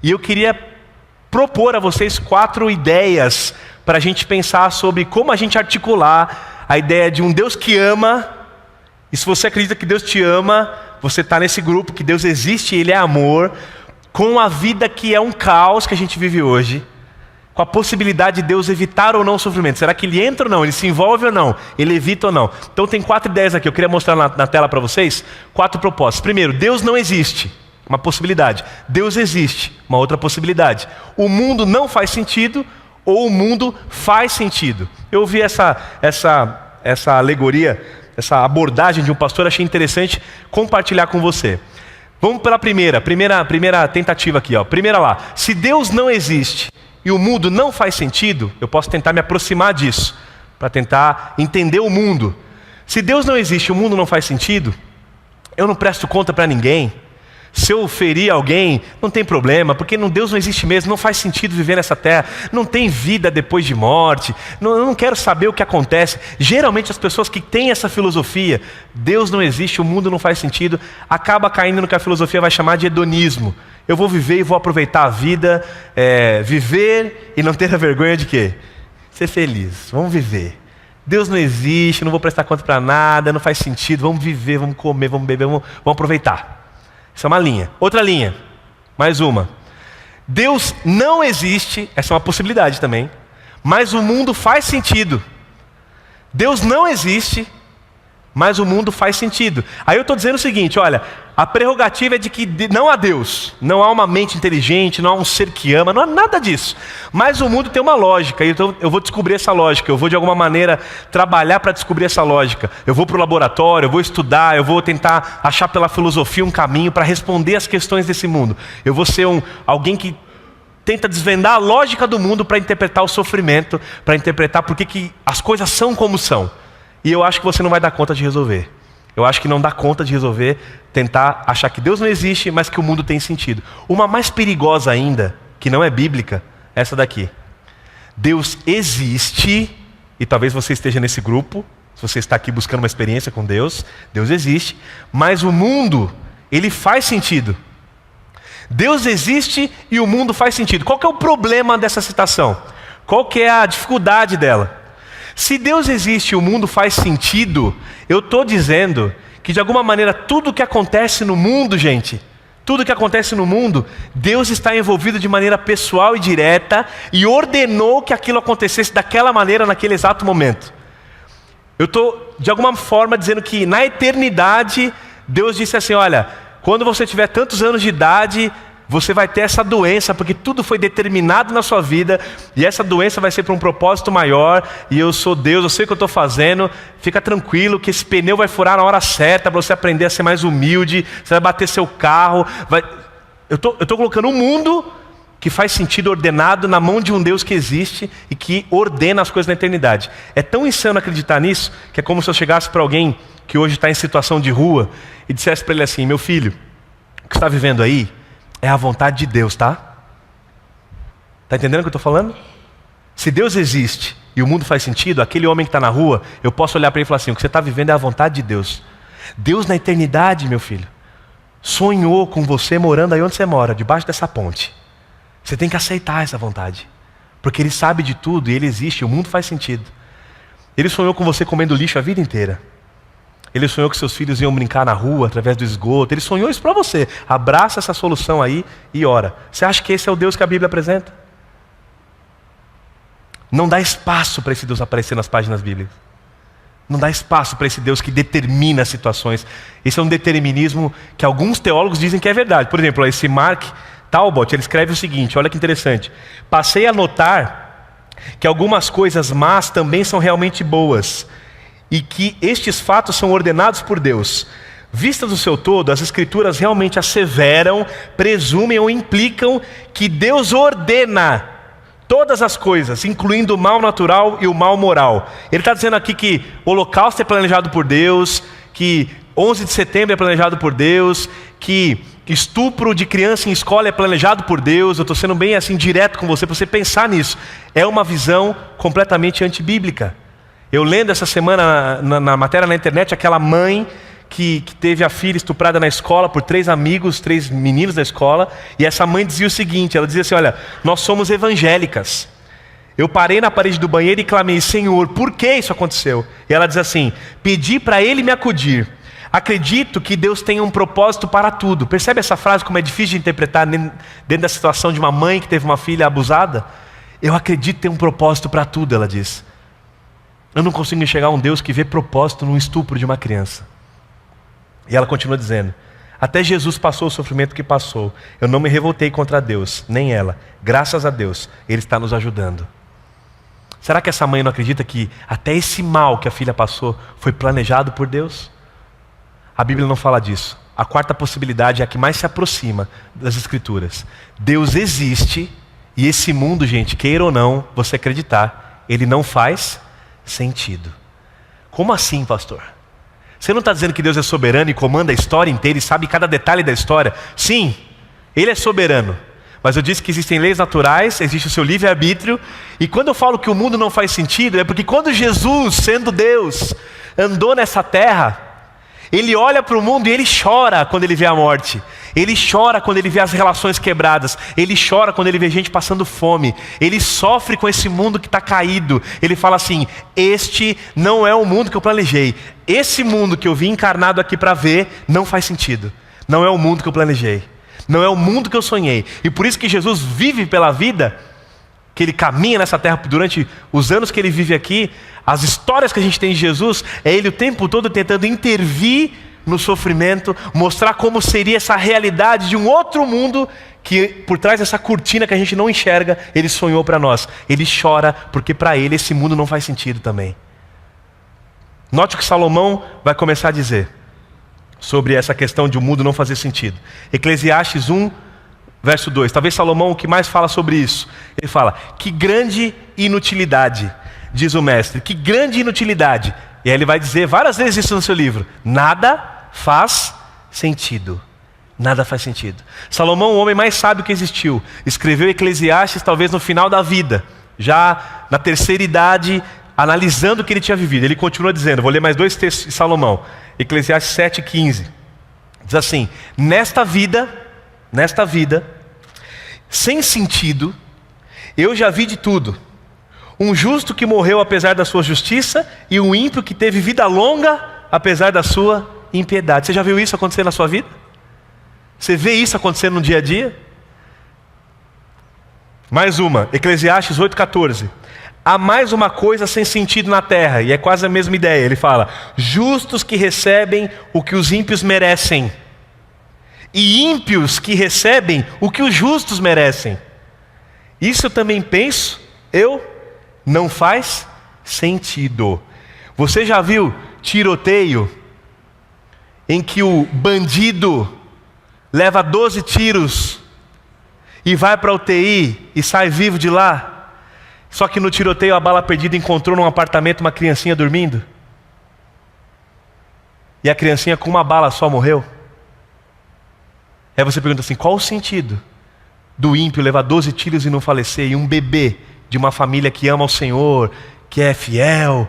E eu queria propor a vocês 4 ideias para a gente pensar sobre como a gente articular a ideia de um Deus que ama. E se você acredita que Deus te ama, você está nesse grupo, que Deus existe e Ele é amor, com a vida que é um caos que a gente vive hoje, com a possibilidade de Deus evitar ou não o sofrimento. Será que Ele entra ou não? Ele se envolve ou não? Ele evita ou não? Então tem 4 ideias aqui, eu queria mostrar na tela para vocês, 4 propostas. Primeiro, Deus não existe, uma possibilidade. Deus existe, uma outra possibilidade. O mundo não faz sentido, ou o mundo faz sentido. Eu ouvi essa alegoria, essa abordagem de um pastor, achei interessante compartilhar com você. Vamos pela primeira tentativa aqui, ó. Primeira lá, se Deus não existe e o mundo não faz sentido, eu posso tentar me aproximar disso, para tentar entender o mundo. Se Deus não existe e o mundo não faz sentido, eu não presto conta para ninguém. Se eu ferir alguém, não tem problema, porque Deus não existe mesmo, não faz sentido viver nessa terra, não tem vida depois de morte, eu não quero saber o que acontece. Geralmente as pessoas que têm essa filosofia, Deus não existe, o mundo não faz sentido, acaba caindo no que a filosofia vai chamar de hedonismo. Eu vou viver e vou aproveitar a vida, viver e não ter a vergonha de quê? Ser feliz, vamos viver. Deus não existe, não vou prestar conta para nada, não faz sentido, vamos viver, vamos comer, vamos beber, vamos aproveitar. Essa é uma linha. Outra linha, mais uma. Deus não existe, essa é uma possibilidade também, mas o mundo faz sentido. Deus não existe, mas o mundo faz sentido. Aí eu estou dizendo o seguinte, olha, a prerrogativa é de que não há Deus, não há uma mente inteligente, não há um ser que ama, não há nada disso. Mas o mundo tem uma lógica, então eu vou descobrir essa lógica, eu vou de alguma maneira trabalhar para descobrir essa lógica. Eu vou para o laboratório, eu vou estudar, eu vou tentar achar pela filosofia um caminho para responder as questões desse mundo. Eu vou ser alguém que tenta desvendar a lógica do mundo para interpretar o sofrimento, para interpretar por que as coisas são como são. E eu acho que você não vai dar conta de resolver. Eu acho que não dá conta de resolver tentar achar que Deus não existe, mas que o mundo tem sentido. Uma mais perigosa ainda, que não é bíblica, é essa daqui. Deus existe, e talvez você esteja nesse grupo, se você está aqui buscando uma experiência com Deus, Deus existe, mas o mundo, ele faz sentido. Deus existe e o mundo faz sentido. Qual que é o problema dessa citação? Qual que é a dificuldade dela? Se Deus existe e o mundo faz sentido, eu estou dizendo que de alguma maneira tudo que acontece no mundo, gente, tudo que acontece no mundo, Deus está envolvido de maneira pessoal e direta e ordenou que aquilo acontecesse daquela maneira naquele exato momento. Eu estou de alguma forma dizendo que na eternidade Deus disse assim, olha, quando você tiver tantos anos de idade, você vai ter essa doença, porque tudo foi determinado na sua vida, e essa doença vai ser para um propósito maior, e eu sou Deus, eu sei o que eu estou fazendo, fica tranquilo que esse pneu vai furar na hora certa, para você aprender a ser mais humilde, você vai bater seu carro, eu estou colocando um mundo que faz sentido ordenado na mão de um Deus que existe, e que ordena as coisas na eternidade. É tão insano acreditar nisso, que é como se eu chegasse para alguém que hoje está em situação de rua, e dissesse para ele assim, meu filho, o que você está vivendo aí, é a vontade de Deus, tá? Tá entendendo o que eu estou falando? Se Deus existe e o mundo faz sentido, aquele homem que está na rua, eu posso olhar para ele e falar assim, o que você está vivendo é a vontade de Deus. Deus na eternidade, meu filho, sonhou com você morando aí onde você mora, debaixo dessa ponte. Você tem que aceitar essa vontade, porque Ele sabe de tudo e Ele existe, o mundo faz sentido. Ele sonhou com você comendo lixo a vida inteira. Ele sonhou que seus filhos iam brincar na rua, através do esgoto. Ele sonhou isso para você. Abraça essa solução aí e ora. Você acha que esse é o Deus que a Bíblia apresenta? Não dá espaço para esse Deus aparecer nas páginas bíblicas. Não dá espaço para esse Deus que determina as situações. Esse é um determinismo que alguns teólogos dizem que é verdade. Por exemplo, esse Mark Talbot, ele escreve o seguinte, olha que interessante. Passei a notar que algumas coisas más também são realmente boas, e que estes fatos são ordenados por Deus. Vistas do seu todo, as Escrituras realmente asseveram, presumem ou implicam que Deus ordena todas as coisas, incluindo o mal natural e o mal moral. Ele está dizendo aqui que o holocausto é planejado por Deus, que 11 de setembro é planejado por Deus, que estupro de criança em escola é planejado por Deus. Eu estou sendo bem assim direto com você, para você pensar nisso. É uma visão completamente antibíblica. Eu lendo essa semana na matéria na internet, aquela mãe que teve a filha estuprada na escola por 3 amigos, 3 meninos da escola, e essa mãe dizia o seguinte, ela dizia assim, olha, nós somos evangélicas. Eu parei na parede do banheiro e clamei, Senhor, por que isso aconteceu? E ela diz assim, pedi para Ele me acudir. Acredito que Deus tem um propósito para tudo. Percebe essa frase como é difícil de interpretar dentro da situação de uma mãe que teve uma filha abusada? Eu acredito que tem um propósito para tudo, ela diz. Eu não consigo enxergar um Deus que vê propósito no estupro de uma criança. E ela continua dizendo, até Jesus passou o sofrimento que passou. Eu não me revoltei contra Deus, nem ela. Graças a Deus, Ele está nos ajudando. Será que essa mãe não acredita que até esse mal que a filha passou foi planejado por Deus? A Bíblia não fala disso. A quarta possibilidade é a que mais se aproxima das Escrituras. Deus existe e esse mundo, gente, queira ou não, você acreditar, ele não faz sentido. Como assim, pastor? Você não está dizendo que Deus é soberano e comanda a história inteira e sabe cada detalhe da história? Sim, Ele é soberano. Mas eu disse que existem leis naturais, existe o seu livre-arbítrio. E quando eu falo que o mundo não faz sentido, é porque quando Jesus, sendo Deus, andou nessa terra, Ele olha para o mundo e Ele chora quando Ele vê a morte. Ele chora quando Ele vê as relações quebradas. Ele chora quando Ele vê gente passando fome. Ele sofre com esse mundo que está caído. Ele fala assim, este não é o mundo que eu planejei. Esse mundo que eu vim encarnado aqui para ver, não faz sentido. Não é o mundo que eu planejei. Não é o mundo que eu sonhei. E por isso que Jesus vive pela vida, que Ele caminha nessa terra durante os anos que Ele vive aqui, as histórias que a gente tem de Jesus, é Ele o tempo todo tentando intervir no sofrimento, mostrar como seria essa realidade de um outro mundo, que por trás dessa cortina que a gente não enxerga, Ele sonhou para nós. Ele chora porque para Ele esse mundo não faz sentido também. Note o que Salomão vai começar a dizer sobre essa questão de o mundo não fazer sentido. Eclesiastes 1, verso 2. Talvez Salomão o que mais fala sobre isso. Ele fala, que grande inutilidade, diz o mestre, que grande inutilidade. E aí ele vai dizer várias vezes isso no seu livro. Nada faz sentido. Nada faz sentido. Salomão, o homem mais sábio que existiu, escreveu Eclesiastes talvez no final da vida, já na terceira idade, analisando o que ele tinha vivido. Ele continua dizendo, vou ler mais 2 textos de Salomão. Eclesiastes 7,15. Diz assim, nesta vida, sem sentido, eu já vi de tudo. Um justo que morreu apesar da sua justiça e um ímpio que teve vida longa apesar da sua impiedade. Você já viu isso acontecer na sua vida? Você vê isso acontecendo no dia a dia? Mais uma, Eclesiastes 8,14. Há mais uma coisa sem sentido na terra, e é quase a mesma ideia. Ele fala, justos que recebem o que os ímpios merecem, e ímpios que recebem o que os justos merecem. Isso eu também penso, não faz sentido. Você já viu tiroteio em que o bandido leva 12 tiros e vai para a UTI e sai vivo de lá? Só que no tiroteio a bala perdida encontrou num apartamento uma criancinha dormindo. E a criancinha com uma bala só morreu. Aí você pergunta assim, qual o sentido do ímpio levar 12 tiros e não falecer, e um bebê de uma família que ama o Senhor, que é fiel,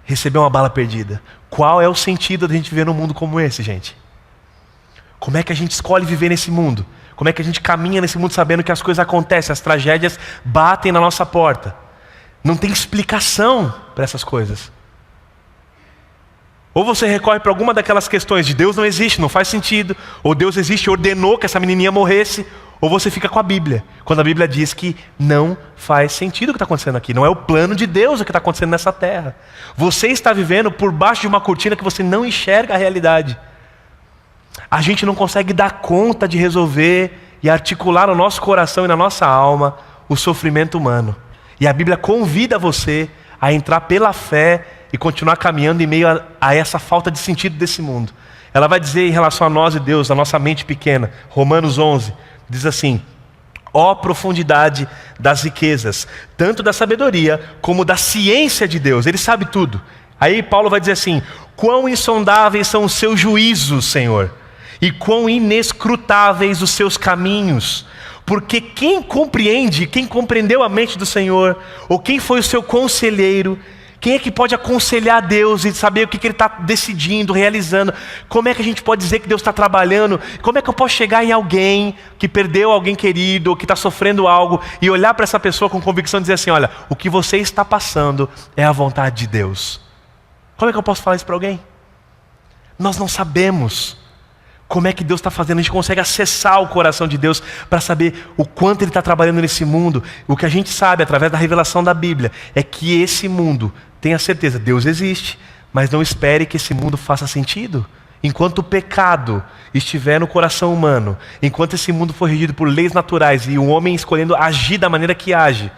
receber uma bala perdida? Qual é o sentido da gente viver num mundo como esse, gente? Como é que a gente escolhe viver nesse mundo? Como é que a gente caminha nesse mundo sabendo que as coisas acontecem, as tragédias batem na nossa porta? Não tem explicação para essas coisas. Ou você recorre para alguma daquelas questões de Deus não existe, não faz sentido, ou Deus existe e ordenou que essa menininha morresse, ou você fica com a Bíblia, quando a Bíblia diz que não faz sentido o que está acontecendo aqui, não é o plano de Deus o que está acontecendo nessa terra. Você está vivendo por baixo de uma cortina que você não enxerga a realidade. A gente não consegue dar conta de resolver e articular no nosso coração e na nossa alma o sofrimento humano. E a Bíblia convida você a entrar pela fé e continuar caminhando em meio a essa falta de sentido desse mundo. Ela vai dizer em relação a nós e Deus, a nossa mente pequena, Romanos 11, diz assim, ó profundidade das riquezas, tanto da sabedoria como da ciência de Deus, Ele sabe tudo. Aí Paulo vai dizer assim, quão insondáveis são os seus juízos, Senhor, e quão inescrutáveis os seus caminhos, porque quem compreendeu a mente do Senhor, ou quem foi o seu conselheiro, Quem é que pode aconselhar Deus e saber o que Ele está decidindo, realizando? Como é que a gente pode dizer que Deus está trabalhando? Como é que eu posso chegar em alguém que perdeu alguém querido, ou que está sofrendo algo, e olhar para essa pessoa com convicção e dizer assim, olha, o que você está passando é a vontade de Deus. Como é que eu posso falar isso para alguém? Nós não sabemos como é que Deus está fazendo. A gente consegue acessar o coração de Deus para saber o quanto Ele está trabalhando nesse mundo. O que a gente sabe através da revelação da Bíblia é que esse mundo, tenha certeza, Deus existe, mas não espere que esse mundo faça sentido. Enquanto o pecado estiver no coração humano, enquanto esse mundo for regido por leis naturais e o homem escolhendo agir da maneira que age,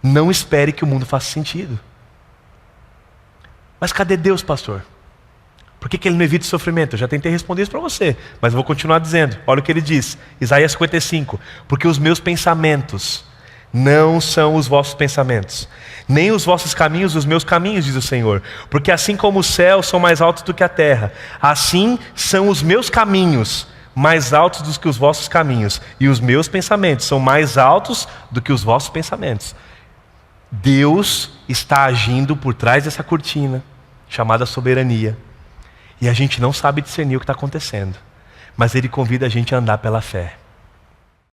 não espere que o mundo faça sentido. Mas cadê Deus, pastor? Por que Ele não evita o sofrimento? Eu já tentei responder isso para você, mas eu vou continuar dizendo. Olha o que Ele diz, Isaías 55. Porque os meus pensamentos não são os vossos pensamentos, nem os vossos caminhos os meus caminhos, diz o Senhor. Porque assim como os céus são mais altos do que a terra, assim são os meus caminhos mais altos do que os vossos caminhos, e os meus pensamentos são mais altos do que os vossos pensamentos. Deus está agindo por trás dessa cortina, chamada soberania. E a gente não sabe discernir o que está acontecendo. Mas Ele convida a gente a andar pela fé.